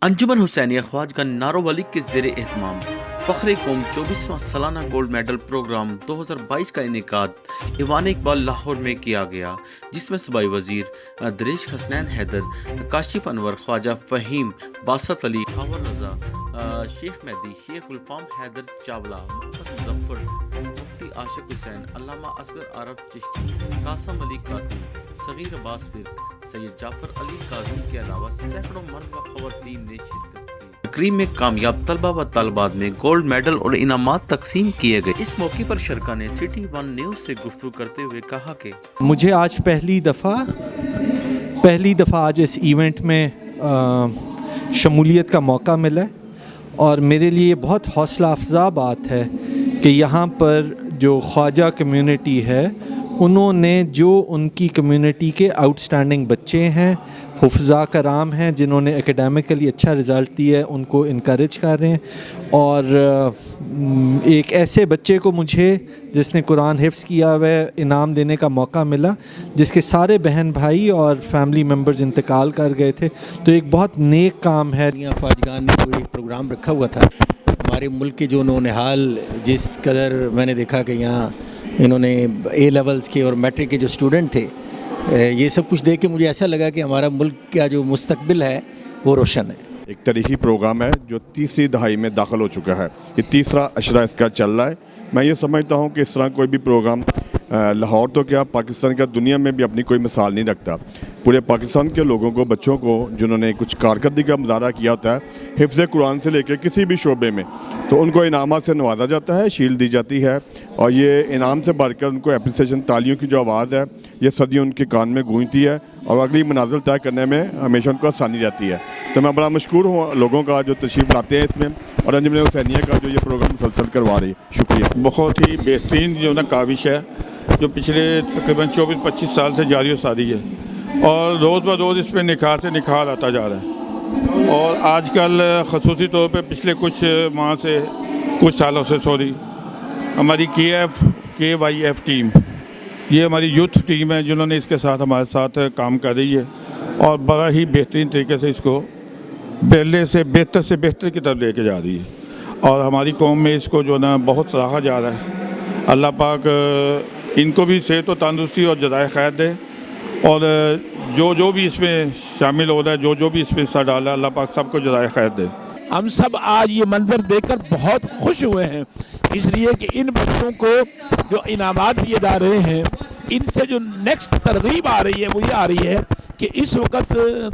अंजुमन हुसैनिया ख्वाजगा नारोवाली के ज़ेर एहतमाम फ़ख्र कौम 24वां सालाना गोल्ड मेडल प्रोग्राम 2022 का इनेकाद ईवान इकबाल लाहौर में किया गया, जिसमें सूबाई वज़ीर दरेश हसनैन हैदर, काशिफ अनवर, ख्वाजा फ़हीम, बासत अली, खावर रज़ा, शेख मेहदी, शेख गुलफाम हैदर चावला, मोहम्मद मुजफ्फर, मुफ्ती आशिक हुसैन, अल्लामा असगर आरफ चिश्ती, कासम अली काज़मी, सगीर अब्बास फिर, सैयद जाफ़र अली काज़मी के अलावा सैकड़ों मर्द व ख़वातीन ने शिरकत की। तकरीब में कामयाब तलबा व तालिबात में गोल्ड मेडल और इनामात तकसीम किए गए। इस मौके पर शरका ने सिटी वन न्यूज़ से गुफ्तगू करते हुए कहा कि मुझे आज पहली दफ़ा आज इस इवेंट में शमूलियत का मौका मिला और मेरे लिए बहुत हौसला अफज़ा बात है कि यहाँ पर जो ख्वाजा कम्युनिटी है उन्होंने जो उनकी कम्युनिटी के आउटस्टैंडिंग बच्चे हैं, हुफ़्ज़ा कराम हैं, जिन्होंने एकेडमिकली अच्छा रिज़ल्ट दिया है, उनको इनकरेज कर रहे हैं। और एक ऐसे बच्चे को मुझे जिसने कुरान हिफ्ज़ किया हुआ है इनाम देने का मौका मिला, जिसके सारे बहन भाई और फैमिली मेम्बर्स इंतकाल कर गए थे। तो एक बहुत नेक काम है। यहाँ ख्वाजगान ने कोई प्रोग्राम रखा हुआ था हमारे मुल्क के जो नौनिहाल, जिस कदर मैंने देखा कि यहाँ इन्होंने ए लेवल्स के और मैट्रिक के जो स्टूडेंट थे, ये सब कुछ देख के मुझे ऐसा लगा कि हमारा मुल्क का जो मुस्तकबिल है वो रोशन है। एक तारीखी प्रोग्राम है जो तीसरी दहाई में दाखिल हो चुका है, ये तीसरा अशरा इसका चल रहा है। मैं ये समझता हूँ कि इस तरह कोई भी प्रोग्राम लाहौर तो क्या पाकिस्तान का दुनिया में भी अपनी कोई मिसाल नहीं रखता। पूरे पाकिस्तान के लोगों को, बच्चों को जिन्होंने कुछ कारकर्दगी का मुजाहरा किया होता है हिफ्ज़ कुरान से लेकर किसी भी शोबे में, तो उनको इनामात से नवाजा जाता है, शील्ड दी जाती है और ये इनाम से बढ़कर उनको एप्रिसिएशन, तालियों की जो आवाज़ है ये सदियों उनके कान में गूंजती है और अगली मनाजिल तय करने में हमेशा उनको आसानी रहती है। तो मैं बड़ा मशकूर हूँ लोगों का जो तशरीफ़ लाते हैं इसमें, और अंजुमन हुसैनिया का जो ये प्रोग्राम मुसलसल करवा रही है। शुक्रिया। बहुत ही बेहतरीन जो ना काविश है जो पिछले तकरीबन 24-25 साल से जारी सारी है और रोज़ ब रोज़ इस पर निखार से निखार आता जा रहा है। और आजकल ख़ुसूसी तौर पे पिछले कुछ सालों से हमारी KYF टीम, ये हमारी यूथ टीम है जिन्होंने इसके साथ हमारे साथ काम कर रही है और बड़ा ही बेहतरीन तरीके से इसको पहले से बेहतर की तरफ लेके जा रही है और हमारी कौम में इसको जो ना बहुत सराहा जा रहा है। अल्लाह पाक इनको भी सेहत और तंदुरुस्ती और जज़ाए खैर दे और जो भी इसमें शामिल हो रहा है, जो भी इसमें हिस्सा डाला है, अल्लाह पाक सबको जज़ाए खैर दे। हम सब आज ये मंजर देखकर बहुत खुश हुए हैं, इसलिए कि इन बच्चों को जो इनामात दिए जा रहे हैं, इनसे जो नेक्स्ट तरगीब आ रही है वो ये आ रही है कि इस वक्त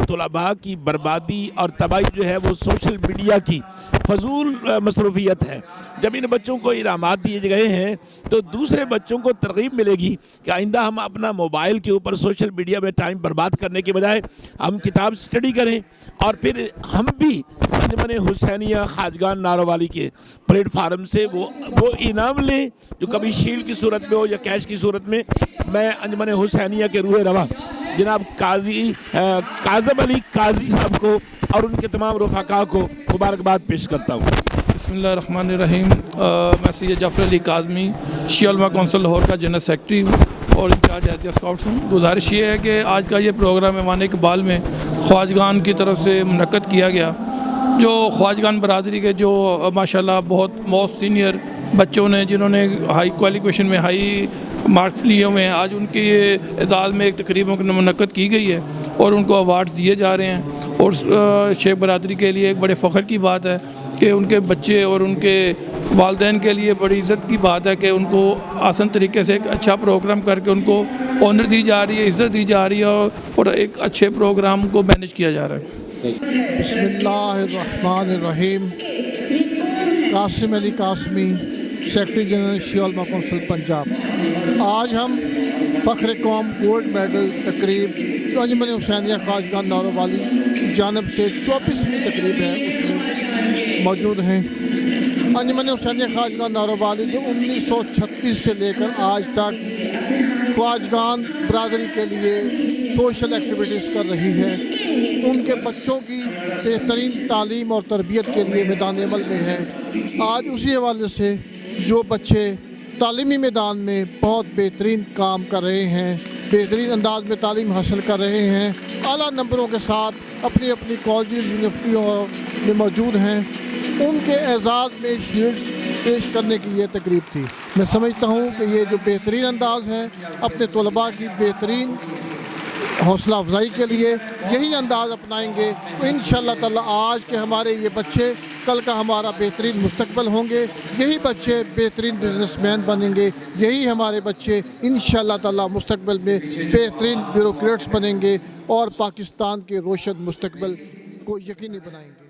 तुलबा की बर्बादी और तबाही जो है वो सोशल मीडिया की फजूल मसरूफियत है। जब इन बच्चों को इनामात दिए गए हैं तो दूसरे बच्चों को तरगीब मिलेगी कि आइंदा हम अपना मोबाइल के ऊपर सोशल मीडिया में टाइम बर्बाद करने के बजाय हम किताब स्टडी करें और फिर हम भी अंजुमन हुसैनिया ख्वाजगान नारोवाली के प्लेटफार्म से वो इनाम लें, जो कभी शील्ड की सूरत में हो या कैश की सूरत में। मैं अंजुमन हुसैनिया के रूह रवा जनाब काज़म अली काजी साहब को और उनके तमाम रफ़ाका को मुबारकबाद पेश करता हूँ। बिस्मिल्लाहिर्रहमानिर्रहीम। मैं सैयद जाफ़र अली काज़मी, शिया उलमा कौंसिल लाहौर का जनरल सेक्रेटरी हूँ और इंचार्ज एहतियात स्काउट्स हूँ। गुजारिश ये है कि आज का ये प्रोग्राम ईवान इकबाल में ख्वाजगान की तरफ से मुनक्कद किया गया, जो ख्वाजगान बरादरी के जो माशाल्लाह बहुत मोस्ट सीनियर बच्चों ने जिन्होंने हाई क्वालिफिकेशन में हाई मार्क्स लिए हुए हैं, आज उनके एजाज़ में एक तकरीब मुनक्कद की गई है और उनको अवार्ड्स दिए जा रहे हैं। और शेख बरादरी के लिए एक बड़े फ़ख्र की बात है कि उनके बच्चे और उनके वालिदैन के लिए बड़ी इज़्ज़त की बात है कि उनको आसान तरीके से एक अच्छा प्रोग्राम करके उनको ऑनर दी जा रही है, इज़्ज़त दी जा रही है और एक अच्छे प्रोग्राम को मैनेज किया जा रहा है। बिस्मिल्लाहिर्रहमानिर्रहीम। कासिम अली कासमी, सेक्रेटरी जनरल शिया उलमा कौंसिल पंजाब। आज हम फ़ख्र कौम गोल्ड मेडल तकरीब जो अंजुमन हुसैनिया ख्वाजगान नारोवाली की जानिब से 24वीं तकरीब है उसमें मौजूद हैं। अंजुमन हुसैनिया ख्वाजगान नारोवाली जो 1936 से लेकर आज तक ख्वाजगान बरादरी के लिए सोशल एक्टिविटीज़ कर रही है, उनके बच्चों की बेहतरीन तालीम और तरबियत के लिए मैदान अमल में है। आज उसी हवाले से जो बच्चे तालीमी मैदान में बहुत बेहतरीन काम कर रहे हैं बेहतरीन अंदाज में तालीम हासिल कर रहे हैं, आला नंबरों के साथ अपनी अपनी कॉलेज यूनिवर्सिटियों में मौजूद हैं, उनके एजाज़ में शील्ड्स पेश करने की ये तकरीब थी। मैं समझता हूँ कि ये जो बेहतरीन अंदाज़ है अपने तलबा की बेहतरीन हौसला अफजाई के लिए यही अंदाज़ अपनाएंगे तो इंशाअल्लाह ताला आज के हमारे ये बच्चे कल का हमारा बेहतरीन मुस्तकबिल होंगे। यही बच्चे बेहतरीन बिजनेसमैन बनेंगे, यही हमारे बच्चे इंशाअल्लाह ताला मुस्तकबिल में बेहतरीन ब्यूरोक्रेट्स बनेंगे और पाकिस्तान के रोशन मुस्तकबिल को यकीनी बनाएंगे।